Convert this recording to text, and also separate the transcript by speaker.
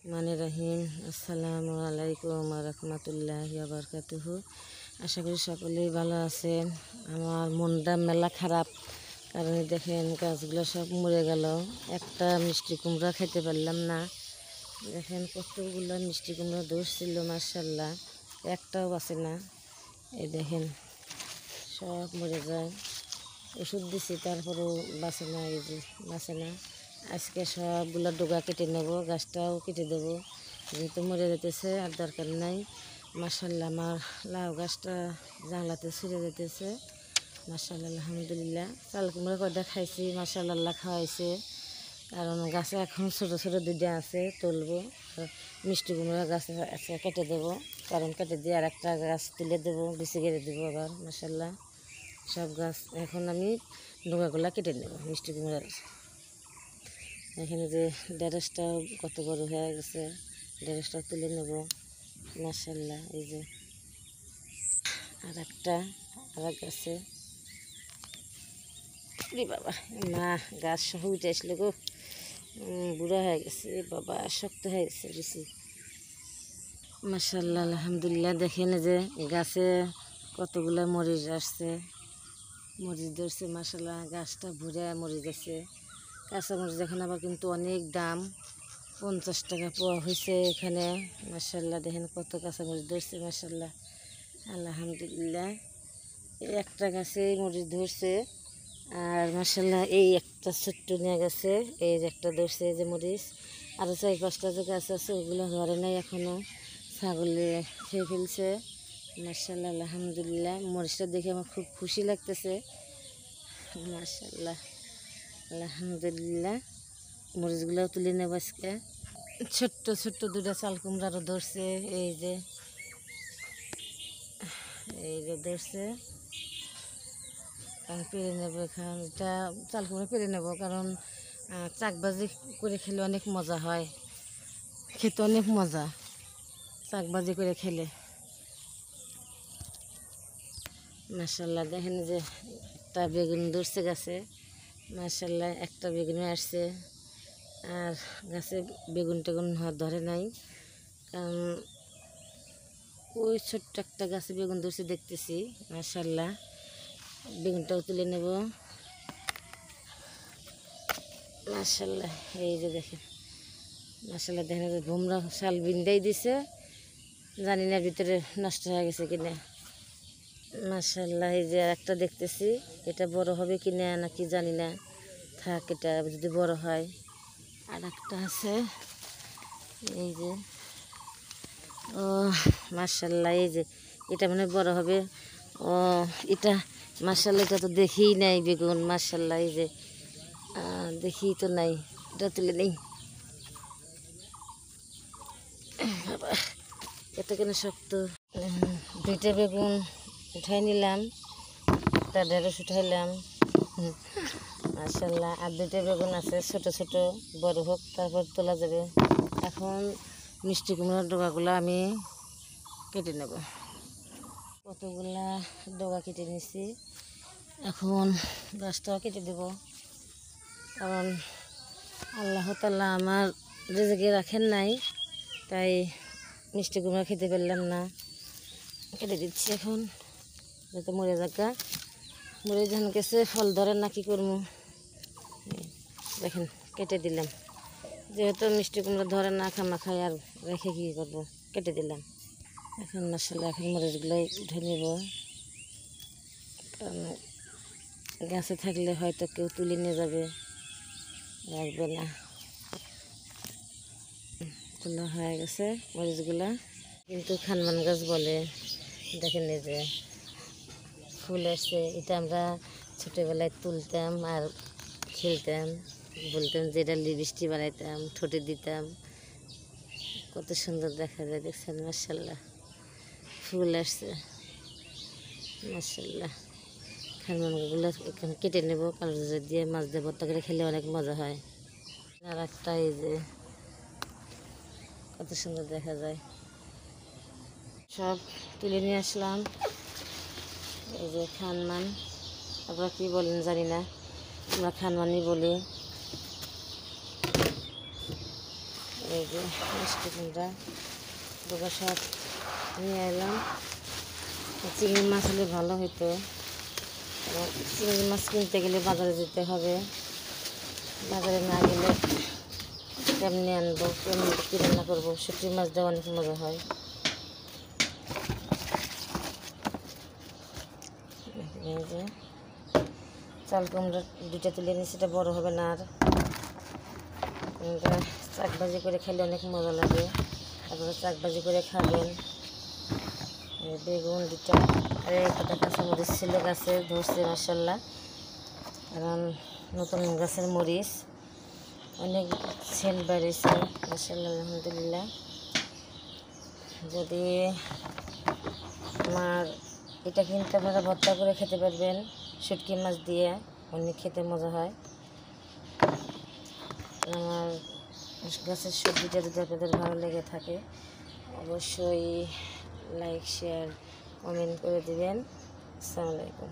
Speaker 1: রহিম। আসসালামু আলাইকুম রহমতুল্লাহি ওয়া বারাকাতুহু। আশা করি সকলেই ভালো আছেন। আমার মনটা মেলা খারাপ, কারণ দেখেন গাছগুলো সব মরে গেল। একটা মিষ্টি কুমড়া খেতে পারলাম না। দেখেন কতগুলো মিষ্টি কুমড়া ধরছিল, মাশাআল্লাহ, একটাও বাঁচে না। এই দেখেন সব মরে যায়। ওষুধ দিছি তারপরেও বাঁচে না, এই যে বাঁচে না। আজকে সবগুলো ডোগা কেটে নেব, গাছটাও কেটে দেবো, যেহেতু মরে যেতেছে আর দরকার নাই। মাশাআল্লাহ, আমার লাউ গাছটা জানলাতে ছিঁড়ে যেতেছে। মাশাআল্লাহ, আলহামদুলিল্লাহ। চাল কুমড়া কয়টা খাইছি, মাশাআল্লাহ খাওয়াইছে। কারণ গাছে এখন ছোটো ছোটো দুইটা আছে, তুলবো। মিষ্টি কুমড়া গাছ আছে, কেটে দেবো। কারণ কেটে দিয়ে আর একটা গাছ তুলে দেবো, বেশি কেটে দেবো আবার। মাশাআল্লাহ, সব গাছ এখন আমি ডোগাগুলা কেটে নেব মিষ্টি কুমড়ার। এখানে যে ঢেঁড়সটাও কত বড় হয়ে গেছে, ঢেঁড়সটাও তুলে নেব। মাশাআল্লাহ, এই যে আর এক গাছে বাবা মা গাছ সহ উঠে আসলে গো, বুড়া হয়ে গেছে বাবা, শক্ত হয়ে গেছে বেশি। মাশাআল্লাহ, আলহামদুলিল্লাহ। দেখেন যে গাছে কতগুলা মরিচ আসছে, মরিচ ধরছে। মাশাআল্লাহ, গাছটা ভরে মরিচ আছে। কাঁচা মরিচ এখন আবার কিন্তু অনেক দাম, 50 টাকা পোয়া হয়েছে এখানে। মাশাআল্লাহ, দেখেন কত কাঁচা মরিচ ধরছে। মাশাআল্লাহ, আলহামদুলিল্লাহ। এই একটা গাছে মরিচ ধরছে। আর মাশাআল্লাহ, এই একটা ছোট্ট নিয়ে গেছে, এই যে একটা ধরছে যে মরিচ। আরও 4-5টা যে গাছ আছে ওগুলো ধরে নাই এখনও, ছাগলে খেয়ে ফেলছে। মাশাআল্লাহ, আলহামদুলিল্লাহ। মরিচটা দেখে আমার খুব খুশি লাগতেছে। মাশাআল্লাহ, আলহামদুলিল্লাহ। মরিচগুলোও তুলে নেব আজকে। ছোট্ট ছোট্ট দুটা চাল কুমড়ারও ধরছে, এই যে ধরছে। আমি পেরে নেবো এখান, এটা চাল কুমড়া পেরে নেবো, কারণ চাকবাজি করে খেলে অনেক মজা হয়, খেতে অনেক মজা চাকবাজি করে খেলে। মাশাআল্লাহ, দেখেন যে একটা বেগুন ধরছে গাছে। মাশাআল্লাহ, একটা বেগুন আসছে। আর গাছে বেগুন টেগুন ধরে নাই, কারণ ওই ছোট্ট একটা গাছে বেগুন ধরছে দেখতেছি। মাশাআল্লাহ, বেগুনটাও তুলে নেব। মাশাআল্লাহ, এই যে দেখেন। মাশাআল্লাহ, দেখেন যে ভোমরা শাল বিন্দাই দিছে, জানি না ভিতরে নষ্ট হয়ে গেছে কিনা। মাশাআল্লাহ, এই যে একটা দেখতেছি, এটা বড় হবে কিনা নাকি জানি না, থাক, এটা যদি বড় হয়। আর একটা আছে, এই যে, ও মাশাআল্লাহ, এই যে এটা মানে বড় হবে। ও এটা মাশাআল্লাহ, এটা তো দেখেই নাই বেগুন। মাশাআল্লাহ, এই যে দেখি তো নাই, এটা তুলে নেই। বাবা, এত কেন শক্ত। দুইটা বেগুন উঠাই নিলাম, একটা ঢেঁড়স উঠাইলাম। মাশাআল্লাহ, আর দুইটা বেগুন আছে ছোট ছোট, বড় হোক তারপর তোলা যাবে। এখন মিষ্টি কুমড়ার ডগাগুলো আমি কেটে নেব। কতগুলা ডগা কেটে নিছি, এখন গাছটাও কেটে দেব। কারণ আল্লাহ তাআলা আমার রিজিকে রাখেন নাই, তাই মিষ্টি কুমড়া খেতে পারলাম না, কেটে দিচ্ছি এখন, যাতে মরে যাকা। মরে যখন গেছে ফল ধরে না, কি করবো। দেখেন কেটে দিলাম, যেহেতু মিষ্টি কুমড়া ধরে না, খামা খাই আর রেখে কী করবো, কেটে দিলাম। এখন মাশাআল্লাহ, এখন মরিচগুলো উঠে নেব। কারণ গাছে থাকলে হয়তো কেউ তুলে নিয়ে যাবে, রাখবে না। তোলা হয়ে গেছে মরিচগুলা, কিন্তু খানমান গাছ বলে। দেখেন এই যে ফুল আসছে, এটা আমরা ছোটোবেলায় তুলতাম আর খেলতাম, বলতাম যে এটা লিপস্টিক বানাইতাম, ঠোঁটে দিতাম, কত সুন্দর দেখা যায়। দেখছেন, মাশাআল্লাহ, ফুল আসছে। মাশাআল্লাহ, খানমানগুলো এখানে কেটে নেব, কারণ দিয়ে মাছ দিয়ে ভর্তা করে খেলে অনেক মজা হয়। আর একটা এই যে কত সুন্দর দেখা যায়। সব তুলে নিয়ে আসলাম। এই যে খানমান, আপনারা কী বলেন জানি না, আমরা খানমানই বলি। এই যে মিষ্টি কুমড়া দুটো সব নিয়ে এলাম। চিংড়ি মাছ হলে ভালো হতো, চিংড়ি মাছ কিনতে গেলে বাজারে যেতে হবে, বাজারে না গেলে কেমনি আনবো, কেমনি কী রান্না করবো। শুটকি মাছ দেওয়া অনেক মজা হয়। এই যে চাল কুমড়া দুইটা তুলে নিয়ে সেটা বড় হবে না, আর কুমড়া শাক ভাজি করে খেলে অনেক মজা লাগে। আপনারা শাক ভাজি করে খাবেন। বেগুন দুটা আর একটা কাঁচামরিচ ছিল গাছে, ধরছে মাশাআল্লাহ। কারণ নতুন গাছের মরিচ অনেক সেল বেড়েছে মাশাআল্লাহ, আলহামদুলিল্লাহ। যদি আমার এটা কিন্তু আপনারা ভর্তা করে খেতে পারবেন, শুটকি মাছ দিয়ে অনেক খেতে মজা হয়। আমার গাছের সবজিটা যদি আপনাদের ভালো লেগে থাকে অবশ্যই লাইক শেয়ার কমেন্ট করে দিবেন। আসসালামু আলাইকুম।